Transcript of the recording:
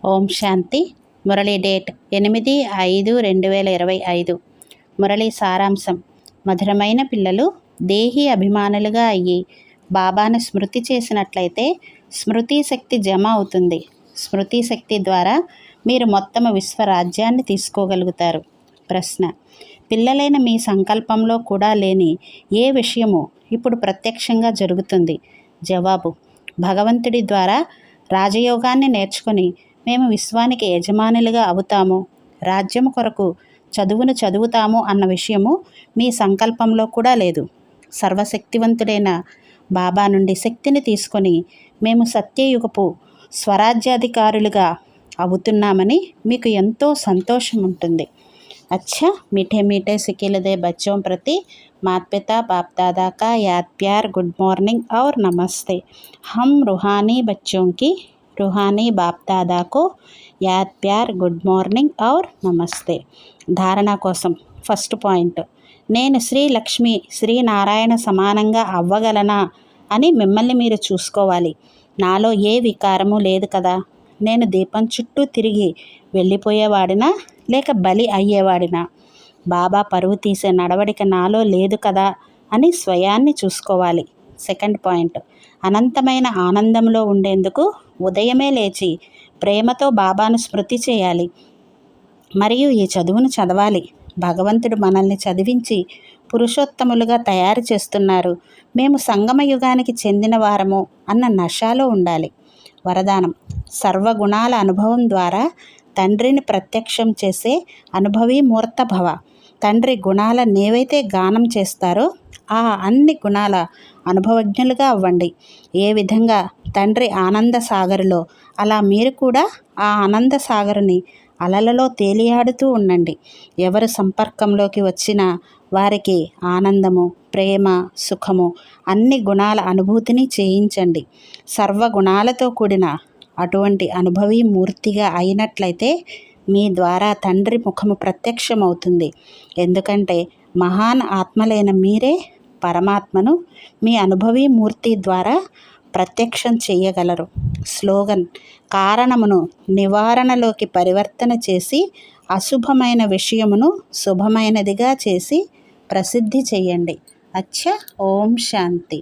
ఓం శాంతి. Murali date 8/5/2025. Murali సారాంశం. మధురమైన పిల్లలు దేహి అభిమానులుగా అయ్యి బాబాను స్మృతి చేసినట్లయితే స్మృతి శక్తి జమ అవుతుంది. స్మృతి శక్తి ద్వారా మీరు మొత్తం విశ్వరాజ్యాన్ని తీసుకోగలుగుతారు. ప్రశ్న: పిల్లలైన మీ సంకల్పంలో కూడా లేని ఏ విషయము ఇప్పుడు ప్రత్యక్షంగా జరుగుతుంది? జవాబు: భగవంతుడి ద్వారా రాజయోగాన్ని నేర్చుకొని మేము విశ్వానికి యజమానులుగా అవుతాము, రాజ్యము కొరకు చదువును చదువుతాము అన్న విషయము మీ సంకల్పంలో కూడా లేదు. సర్వశక్తివంతుడైన బాబా నుండి శక్తిని తీసుకొని మేము సత్యయుగపు స్వరాజ్యాధికారులుగా అవుతున్నామని మీకు ఎంతో సంతోషం ఉంటుంది. अच्छा मीठे मीठे सिकिलदे बच्चों प्रति माता पिता बाप दादा का याद प्यार, गुड मॉर्निंग और नमस्ते. हम रूहानी बच्चों की रूहानी बाप दादा को याद प्यार, गुड मॉर्निंग और नमस्ते. धारणा कोसम फस्ट पॉइंट: నేను శ్రీ లక్ష్మి శ్రీ నారాయణ సమానంగా అవ్వగలనా అని మిమ్మల్ని మీరు చూసుకోవాలి. నాలో ఏ వికారము లేదు కదా. నేను దీపం చుట్టూ తిరిగి వెళ్ళిపోయేవాడినా లేక బలి అయ్యేవాడినా? బాబా పరువు తీసే నడవడిక నాలో లేదు కదా అని స్వయాన్ని చూసుకోవాలి. సెకండ్ పాయింట్: అనంతమైన ఆనందంలో ఉండేందుకు ఉదయమే లేచి ప్రేమతో బాబాను స్మృతి చేయాలి మరియు ఈ చదువును చదవాలి. భగవంతుడు మనల్ని చదివించి పురుషోత్తములుగా తయారు చేస్తున్నారు. మేము సంగమ యుగానికి చెందిన వారము అన్న నషాలో ఉండాలి. వరదానం: సర్వగుణాల అనుభవం ద్వారా తండ్రిని ప్రత్యక్షం చేసే అనుభవీ మూర్త భవ. తండ్రి గుణాలనేవైతే గానం చేస్తారో ఆ అన్ని గుణాల అనుభవజ్ఞులుగా అవ్వండి. ఏ విధంగా తండ్రి ఆనంద సాగరులో అలా మీరు కూడా ఆ ఆనంద సాగరుని అలలలో తేలియాడుతూ ఉండండి. ఎవరు సంపర్కంలోకి వచ్చినా వారికి ఆనందము, ప్రేమ, సుఖము అన్ని గుణాల అనుభూతిని చేయించండి. సర్వగుణాలతో కూడిన అటువంటి అనుభవీ మూర్తిగా అయినట్లయితే మీ ద్వారా తండ్రి ముఖము ప్రత్యక్షమవుతుంది. ఎందుకంటే మహాన్ ఆత్మలైన మీరే పరమాత్మను మీ అనుభవీ మూర్తి ద్వారా ప్రత్యక్షం చేయగలరు. స్లోగన్: కారణమును నివారణలోకి పరివర్తన చేసి అశుభమైన విషయమును శుభమైనదిగా చేసి ప్రసిద్ధి చేయండి. అచ్చా. ఓం శాంతి.